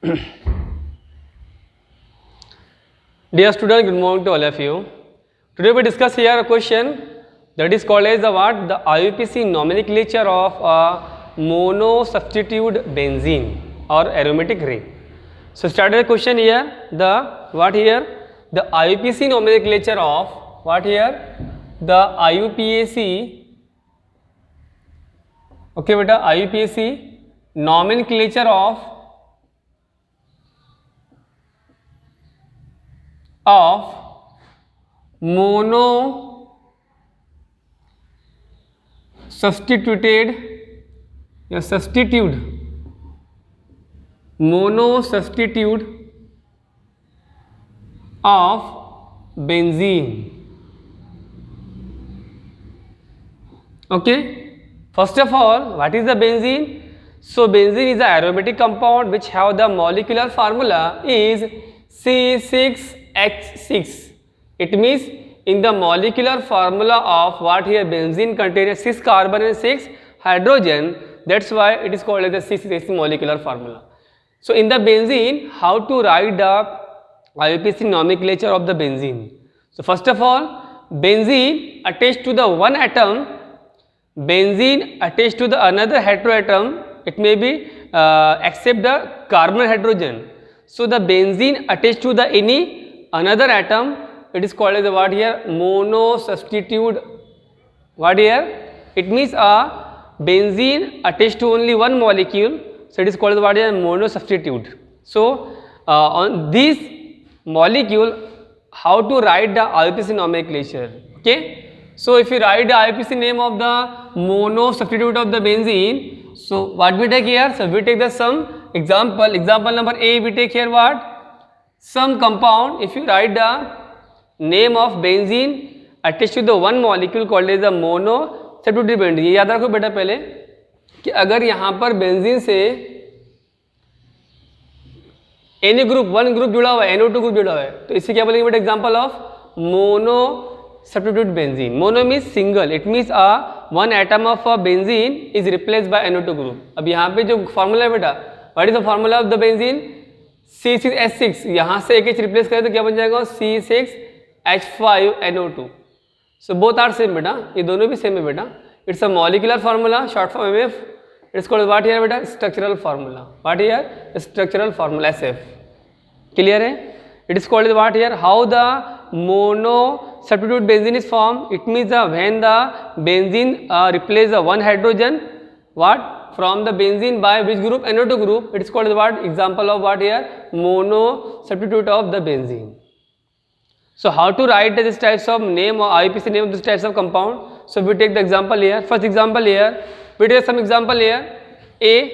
Dear student, good morning to all of you. Today we discuss here a question that is called as the what? The IUPAC nomenclature of a monosubstitute benzene or aromatic ring. So start the question here. The what here? The IUPAC nomenclature of what here? The IUPAC. Okay, beta. IUPAC nomenclature of mono substituted या substitute monosubstitute of benzene. Okay, first of all, what is the benzene? So benzene is an aromatic compound which have the molecular formula is C6H6. It means in the molecular formula of what here benzene contains 6 carbon and 6 hydrogen. That's why it is called as the C6H6 molecular formula. So in the benzene, how to write the IUPAC nomenclature of the benzene? So first of all, benzene attached to the one atom, benzene attached to the another heteroatom. It may be except the carbon hydrogen. So the benzene attached to the any another atom, it is called as the what here? Monosubstitute. What here? It means a benzene attached to only one molecule. So it is called as what here? Monosubstitute. So on this molecule, how to write the IUPAC nomenclature? Okay. So if you write the IUPAC name of the monosubstitute of the benzene, so what we take here? So we take the some example. Example number A, we take here what? Some compound. If you write the name of benzene attached to the one molecule called as the monosubstitute benzene. ये याद रखो बेटा पहले कि अगर यहाँ पर benzene से एनी ग्रुप वन ग्रुप जुड़ा हुआ है, NO2 ग्रुप जुड़ा हुआ है, तो इसे क्या बोलेंगे बेटा? Example of monosubstitute benzene. Mono means single. It means one atom of a benzene is replaced by NO2 group. अब यहाँ पे जो फॉर्मूला है बेटा, what is the formula of the benzene? C6H6. यहाँ से एक H रिप्लेस करें तो क्या बन जाएगा? C6H5NO2. So both are same बेटा, ये दोनों भी सेम है बेटा. It's a molecular formula, short form MF. It's called what here बेटा? Structural formula. What here? Structural formula SF. Clear है? It is called what here? How the monosubstitute benzene is formed? It means when the benzene replaces one hydrogen, what? From the benzene by which group? NO2 group. It is called what? Example of what here? Monosubstitute of the benzene. So how to write this types of name or IUPAC name of this types of compound? So we take the example here. First example here. We take some example here. A.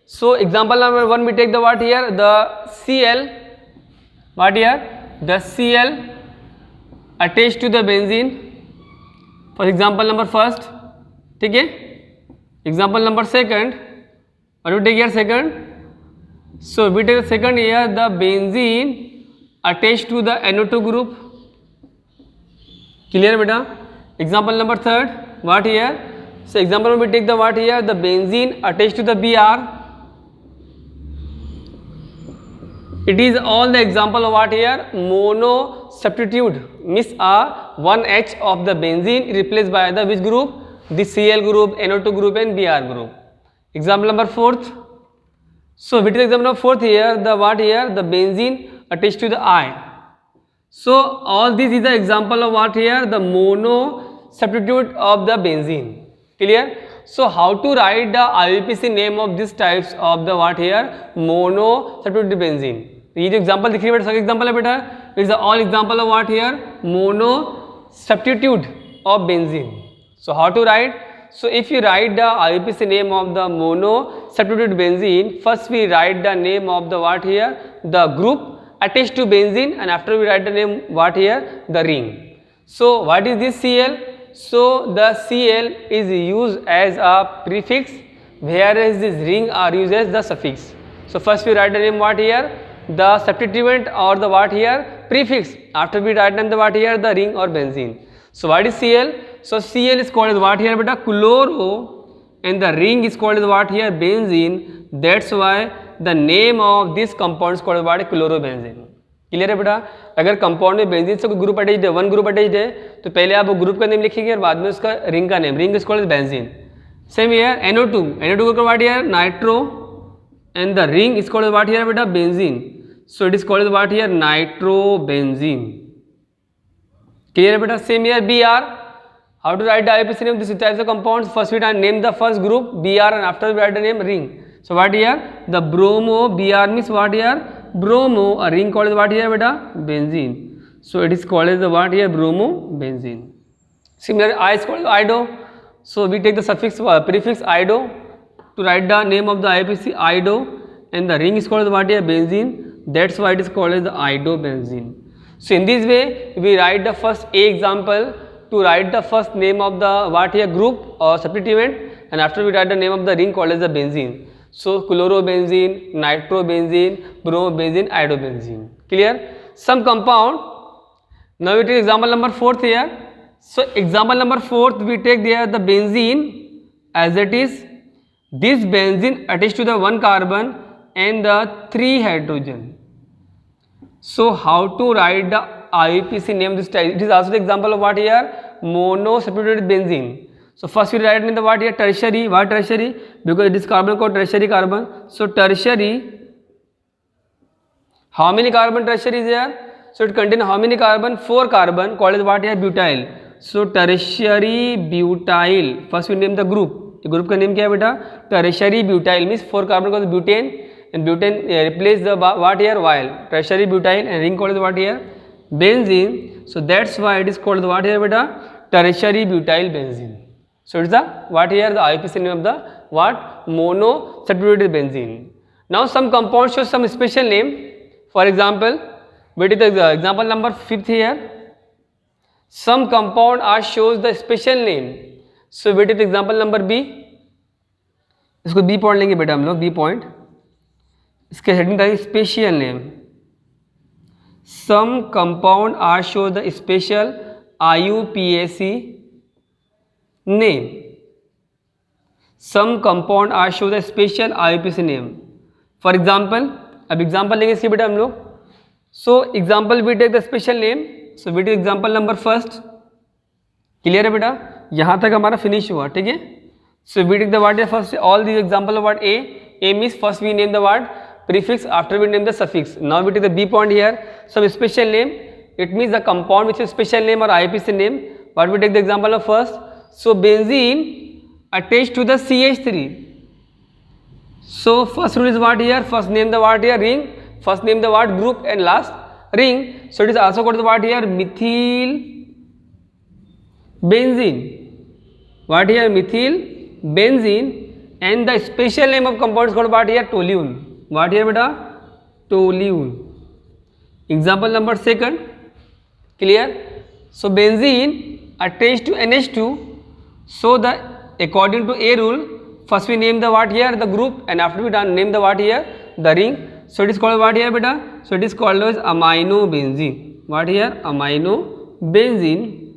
So example number 1 we take the what here? The Cl. What here? The Cl attached to the benzene. For example number first. ठीक है? Example number second. What we take here second? So we take the second here, the benzene attached to the NO2 group. Clear beta? Example number third. What here? So example we take the what here? The benzene attached to the Br. It is all the example of what here? Monosubstitute. Means one H of the benzene replaced by the which group? The Cl group, NO2 group and Br group. Example number fourth. So we take example number fourth here, the what here? The benzene attached to the I. So all this is the example of what here? The monosubstitute of the benzene. Clear? So how to write the IUPAC name of these types of the what here? Monosubstitute benzene. ये जो example दिख रही है बेटा, second example है बेटा, it is the all example of what here? Monosubstitute of benzene. So how to write? So if you write the IUPAC name of the monosubstitute benzene, first we write the name of the what here? The group attached to benzene, and after we write the name what here? The ring. So what is this Cl? So the Cl is used as a prefix, whereas this ring are used as the suffix. So first we write the name what here? The substituent or the what here? Prefix. After we write down the what here? The ring or benzene. So what is Cl? So Cl is called as what here beta? Chloro, and the ring is called as what here? Benzene. That's why the name of this compound is called what, chlorobenzene. Clear है बेटा? अगर compound में benzene से कोई group attached है, one group attached है, तो पहले आप वो ग्रुप का नेम लिखेंगे और बाद में उसका रिंग का name, ring is called benzene. Same here NO2, NO2 का what here, nitro, and the ring is called what here बेटा, benzene. So it is called what here, nitrobenzene. Clear है बेटा? Same here BR, how to write the IUPAC name of these types of compounds? First we name the first group BR and after we write the name ring. So what here? The bromo, BR means what here? Bromo. A ring called what here beta? Benzene. So it is called as the what here? Bromo benzene. Similarly I is called ido. So we take the suffix prefix ido to write the name of the IUPAC, ido, and the ring is called what here? Benzene. That's why it is called as the idobenzene. So in this way we write the first A example to write the first name of the what here group or substituent, and after we write the name of the ring called as the benzene. So chlorobenzene, nitrobenzene, bromobenzene, idobenzene. Clear? Some compound. Now we take example number 4th here. So example number 4th we take there the benzene as it is. This benzene attached to the one carbon and the 3 hydrogen. So how to write the IUPAC name this type? It is also the example of what here? Monosubstituted benzene. So first we write in the what here? Tertiary. Why tertiary? Because it is carbon called tertiary carbon. So tertiary. How many carbon tertiary is there? So it contains how many carbon? 4 carbon called as what here? Butyl. So tertiary butyl. First we name the group. The group का name क्या है बेटा? Tertiary butyl means 4 carbon called butane, and butane replace the what here? Vial. Tertiary butyl and ring called as what here? Benzene. So that's why it is called what here beta? Tertiary butyl benzene. So it's the what here? The IUPAC name of the what? Monosubstituted benzene. Now some compounds show some special name. For example, we take the example number 5th here. Some compound are shows the special name. So we take the example number B. इसको B point लेंगे बेटा हम लोग, B point. इसके heading था special name. Some compound are show the special IUPAC name. Some compound are show the special IUPAC name. For example, अब example लेंगे इसके बेटा हम लोग। So example we take the special name. So we take example number 1st. Clear है बेटा? यहाँ तक हमारा फिनिश हुआ, ठीक है? So we take the what first all these example of what A. A means first we name the what prefix, after we name the suffix. Now we take the B point here, some special name. It means the compound which is special name or IUPAC name. But we take the example of first. So benzene attached to the CH3. So first rule is what here? First name the what here? Ring. First name the what group and last ring. So it is also called the what here? Methyl benzene. What here? Methyl benzene. And the special name of compound is called what here? Toluene. What here beta? Toluene. Example number 2nd. Clear? So benzene attached to NH2. So the according to A rule, first we name the what here? The group, and after we done name the what here? The ring. So it is called what here beta? So it is called as aminobenzene. What here? Aminobenzene.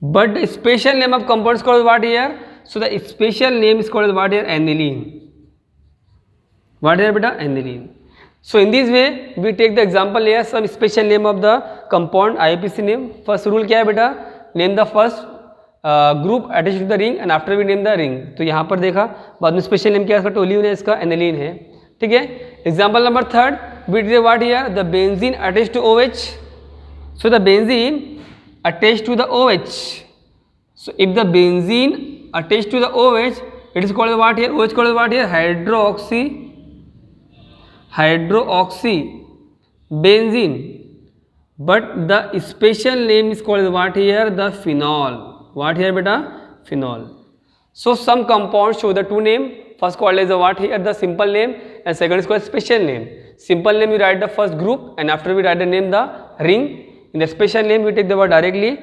But the special name of compound is called what here? So the special name is called what here? Aniline. What here beta? Aniline. So in this way we take the example here, some special name of the compound IUPAC name. First rule क्या है बेटा? Name the first group attached to the ring and after we name the ring. तो यहाँ पर देखा बाद में special name क्या है? इसका टोल्यून है, इसका एनिलीन है, ठीक है? Example number 3rd we did what here? The benzene attached to OH. So the benzene attached to the OH. So if the benzene attached to the OH, it is called what here? OH called what here? Hydroxy benzene. But the special name is called what here? The phenol. What here beta? Phenol. So some compounds show the two name. First called as the what here? The simple name, and second is called special name. Simple name we write the first group, and after we write the name the ring. In the special name we take the word directly.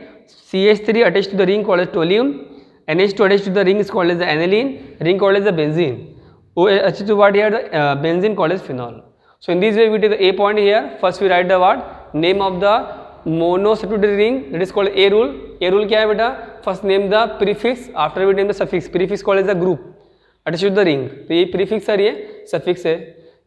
CH3 attached to the ring called as toluene. NH2 attached to the ring is called as the aniline. Ring called as the benzene. Attached to what here? The benzene called as phenol. So in this way we take the A point here. First we write the what? Name of the monosubstituted ring, that is called A rule. A rule क्या है बेटा? First name the prefix, after we name the suffix. Prefix called as the group attached to the ring. तो ये prefix है, ये suffix है।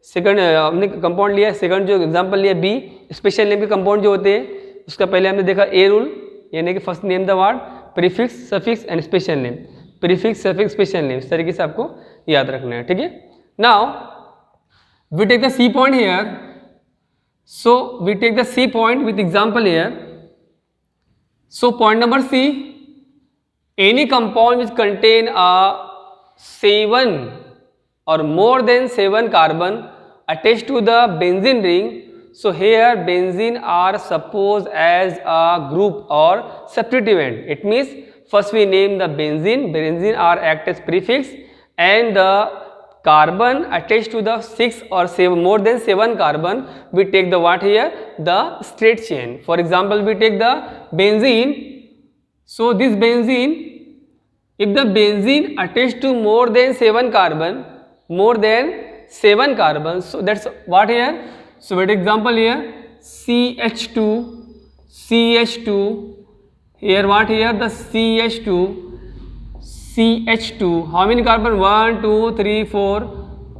Second हमने compound लिया, सेकंड जो एग्जांपल लिया बी, स्पेशल नेम के कंपाउंड जो होते हैं उसका पहले हमने देखा ए रूल, यानी कि first name the word, prefix, suffix and special name, prefix, suffix, special name, इस तरीके से आपको याद रखना है, ठीक है। Now we take the C point here, so we take the C point with example here. So point number C, any compound which contain a 7 or more than 7 carbon attached to the benzene ring. So here benzene are supposed as a group or substituent. It means first we name the benzene, benzene are act as prefix, and the carbon attached to the 6 or 7 more than 7 carbon, we take the what here, the straight chain. For example, we take the benzene. So this benzene, if the benzene attached to more than 7 carbon, more than 7 carbon, so that's what here. So for example here CH2, CH2, here what here, the CH2, CH2, how many carbon, 1 2 3 4,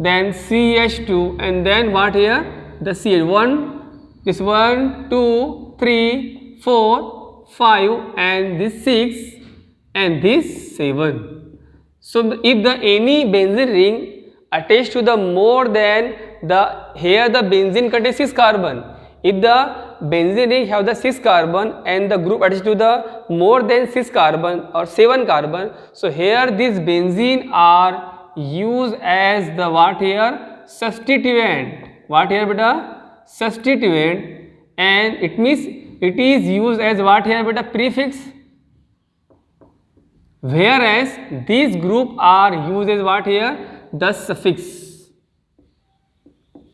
then CH2, and then what here, the CH1, this 1 2 3 4 5 and this 6 and this 7. So if the any benzene ring attached to the more than the, here the benzene contains 6 carbon, if the benzene ring have the 6 carbon and the group attached to the more than 6 carbon or 7 carbon, so here this benzene are used as the what here, substituent. What here beta, substituent, and it means it is used as what here beta, prefix, whereas these group are used as what here, the suffix.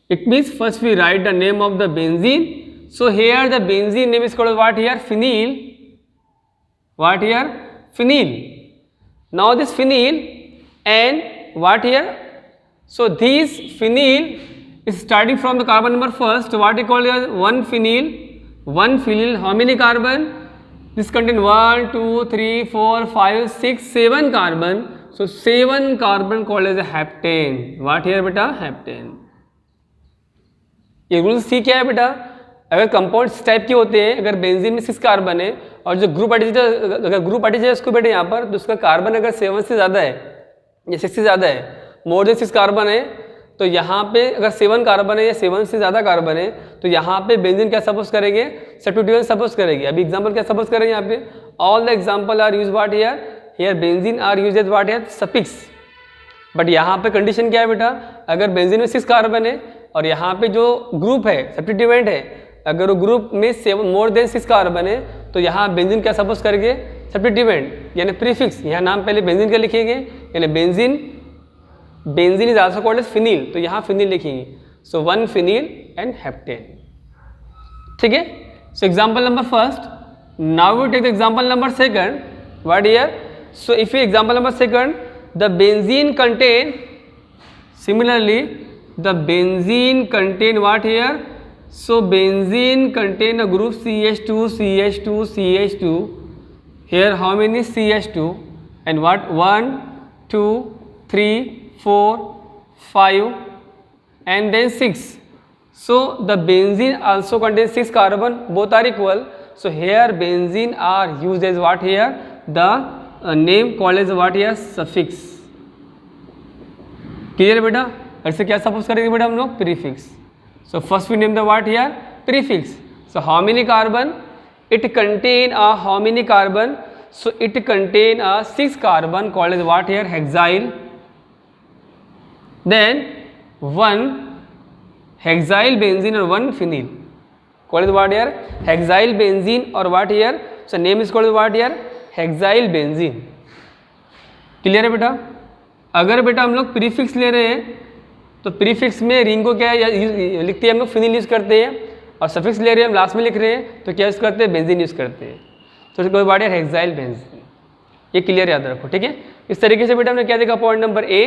It means first we write the name of the benzene. So here the benzene name is called what here, phenyl. What here, phenyl. Now this phenyl and what here, so this phenyl is starting from the carbon number first, what we call here, one phenyl. One phenyl, how many carbon? This contain 1 2 3 4 5 6 7 carbon. So 7 carbon called as a heptane. What here beta, heptane. ये rule सी क्या है बेटा, अगर compound इस type के होते हैं, अगर बेंजीन में 6 कार्बन है और जो ग्रुप अटैच है, अगर ग्रुप अटैच है उसको बेटे यहाँ पर, तो उसका कार्बन अगर 7 से ज़्यादा है या 6 से ज़्यादा है, मोर देन 6 कार्बन है, तो यहाँ पे अगर 7 कार्बन है या 7 से ज़्यादा कार्बन है, तो यहाँ पे बेंजीन क्या सपोज करेंगे, सब्स्टिट्यूएंट सपोज करेंगे। अभी एग्जांपल क्या सपोज करेंगे यहाँ पे, all the example are use what here, here benzene are use as what here, suffix. But यहाँ पे कंडीशन क्या है बेटा, अगर बेंजीन में 6 कार्बन है और यहाँ पे जो ग्रुप है सब्स्टिट्यूएंट है, अगर वो ग्रुप में 7 मोर देन 6 कार्बन है, तो यहाँ बेंजीन क्या सपोज करेंगे, सब्स्टिट्यूएंट यानी प्रीफिक्स। यहाँ नाम पहले बेंजीन का लिखेंगे, यानी benzene, benzene is also called as phenyl, तो यहाँ फिनील लिखेंगे। So one phenyl and heptane, ठीक है। So example number first, now we take the example number second, what here, so if you example number second, the benzene contain, similarly the benzene contain what here, so benzene contain a group CH2, CH2, CH2. Here how many CH2 and what, 1 2 3 4 5 and then 6. So the benzene also contains 6 carbon, both are equal. So here benzene are used as what here, the name called as what here, suffix. Clear बेटा, ऐसे क्या suppose करेंगे बेटा हम लोग, prefix. So first we name the what here, prefix. So how many carbon? It contain a how many carbon? So it contain a 6 carbon called as what here, hexyl. Then one hexyl benzene or one phenyl called as what here, hexyl benzene or what here. So name is called as what here, hexyl benzene. Clear है बेटा। अगर बेटा हम लोग prefix ले रहे हैं तो प्रीफिक्स में रिंग को क्या लिखते हैं हम लोग, फिनिल यूज़ करते हैं, और सफिक्स ले रहे हैं हम लास्ट में लिख रहे हैं तो क्या यूज़ करते हैं, बेंजीन यूज़ करते हैं। तो कोई बात है हेक्साइल बेंजीन, ये क्लियर याद रखो, ठीक है। इस तरीके से बेटा हमने क्या देखा, point number A,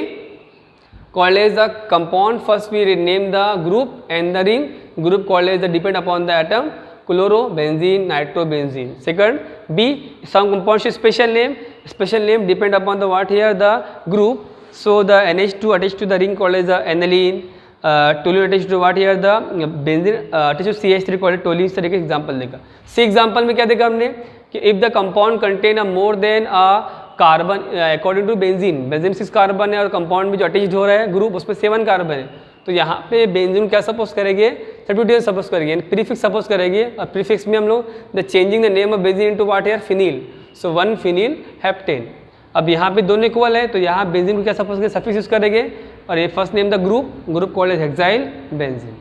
called as the compound, first we name the group and the ring, group called as the depend upon the atom, chloro benzene, nitro benzene. Second B, some compound special name, special name depend upon the what here, the group, So the NH2 attached to the ring called as the aniline, toluene attached to what here the benzene attached to CH3 called as toluene. इस तरह के example देगा. सी example में क्या देखा हमने कि if the compound contain a more than a carbon according to benzene, benzene 6 carbon है और कंपाउंड में जो अटैच्ड हो रहा है ग्रुप उसमें 7 कार्बन है, तो यहाँ पे बेंजीन क्या सपोज करेंगे, सब्स्टिट्यूशन सपोज करेंगे, प्रीफिक्स सपोज करेंगे, और प्रीफिक्स में हम लोग the changing the name of benzene into what here phenyl, so 1 फिनील heptane. अब यहाँ पे दोनों इक्वल है तो यहाँ बेंजीन को क्या सपोज करेंगे, सफिक्स यूज करेंगे, और ये first name the group called as hexyl benzene.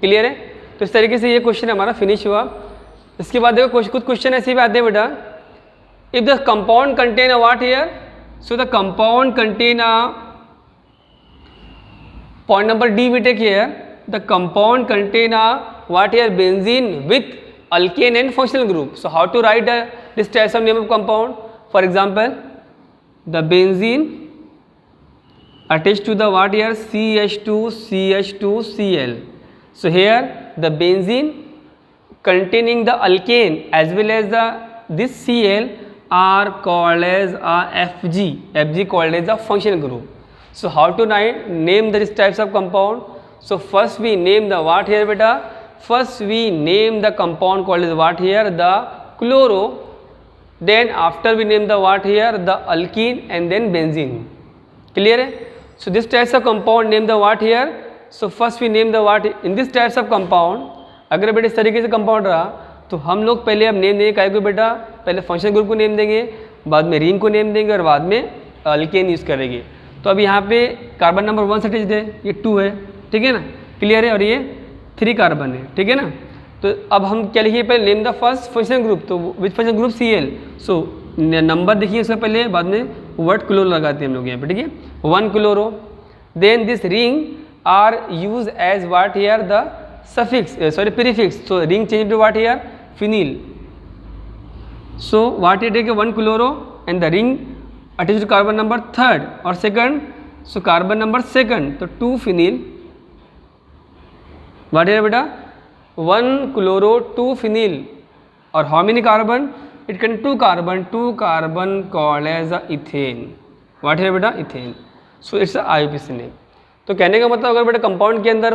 Clear है? तो इस तरीके से ये क्वेश्चन हमारा फिनिश हुआ. इसके बाद देखो कुछ क्वेश्चन ऐसे भी आते हैं बेटा. If the compound contain a what here, so the compound contain a point number D we take here, the compound contain a what here benzene with alkane and functional group. So how to write this type of name of compound? For example, the benzene attached to the what here CH2CH2Cl. So here the benzene containing the alkane as well as this Cl are called as a FG called as a functional group. So how to name these types of compound? So first we name the what here beta? First we name the compound called as what here? The chloro. Then after we name the what here? The alkene and then benzene. Clear है? So this types of compound name the what here? So first we name the what in this types of compound. अगर बेटा इस तरीके से compound रहा तो हम लोग पहले अब नेम देंगे काय को बेटा, पहले फंक्शनल ग्रुप को नेम देंगे, बाद में रिंग को नेम देंगे और बाद में अल्केन यूज़ करेंगे. तो अब यहाँ पे कार्बन नंबर 1 अटैच्ड है, ये 2 है, ठीक है ना, क्लियर है, और ये 3 कार्बन है, ठीक है ना. तो अब हम क्या लिखिए, पहले name the first functional group, तो which functional group Cl. So number देखिए उसका पहले, बाद में वर्ड क्लोरो लगाते हैं हम लोग यहाँ पे, ठीक है, 1 chloro. Then this ring are use as what here the suffix prefix, so ring change to what here phenyl. So what it है 1 chloro and the ring attached to carbon number 3rd और 2nd, so carbon number 2nd, तो 2 phenyl. what है बेटा 1 chloro 2 phenyl और how many carbon, it can 2 carbon called as a ethane. what है बेटा ethane. so it's a IUPAC name. तो कहने का मतलब अगर बेटा कंपाउंड के अंदर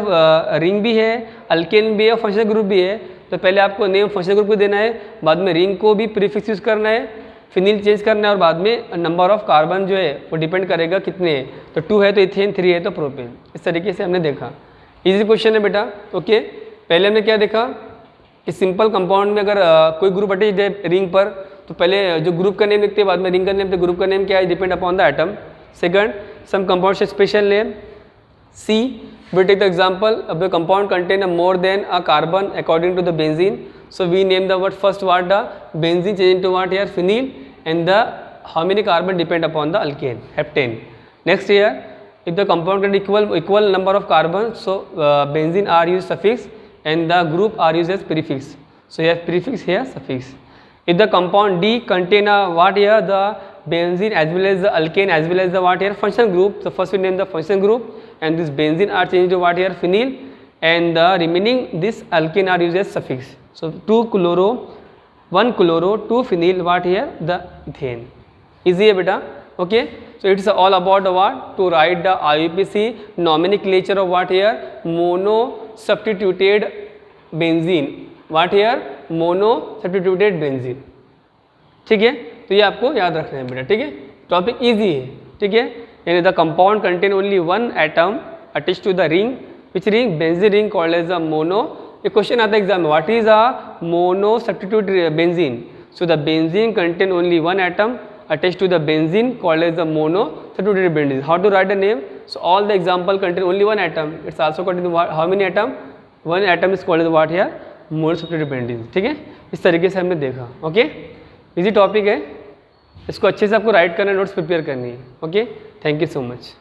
रिंग भी है, अल्केन भी है, फंक्शनल ग्रुप भी है, तो पहले आपको नेम फंक्शनल ग्रुप को देना है, बाद में रिंग को भी प्रीफिक्स यूज करना है, फिनील चेंज करना है, और बाद में नंबर ऑफ कार्बन जो है वो डिपेंड करेगा कितने हैं, तो 2 है तो इथेन, 3 है तो प्रोपेन. इस तरीके से हमने देखा. इजी क्वेश्चन है बेटा. ओके, पहले हमने क्या देखा कि सिंपल कंपाउंड में अगर कोई ग्रुप अटैच है रिंग पर, तो पहले जो ग्रुप का नेम लिखते हैं, बाद में रिंग का नेम, तो ग्रुप का नेम क्या है, depend upon the atom. Second, some compound special name. C, we take the example of the compound contain a more than a carbon according to the benzene. So we name the what first what the benzene change into what here phenyl, and the how many carbon depend upon the alkane heptane. Next here, if the compound contain equal number of carbon, so benzene are used suffix and the group are used as prefix. So here prefix, here suffix. If the compound D contain a what here the benzene as well as the alkane as well as the what here functional group, so first we name the functional group, and this benzene are changed to what here phenyl, and the remaining this alkane are used as suffix. So 2 chloro 1 chloro 2 phenyl what here the ethane. Easy है बेटा. Okay, so it's all about the what to write the IUPAC nomenclature of what here mono substituted benzene. what here mono substituted benzene. ठीक है, तो ये आपको याद रखना है बेटा. ठीक है, टॉपिक इजी है. ठीक है, यानी the compound contain only 1 atom attached to the ring, which ring benzene ring called as a mono. ये क्वेश्चन आता है एग्जाम में, what is a mono substitute benzene. So the benzene contain only 1 atom attached to the benzene called as the mono substituted benzene. How to write the name? So all the example contain only 1 atom. It's also contain how many atom? 1 atom is called as what here mono substituted benzene. ठीक है, इस तरीके से हमने देखा. Okay, easy topic है, इसको अच्छे से आपको राइट करना है, नोट्स प्रिपेयर करनी है. Okay, thank you so much.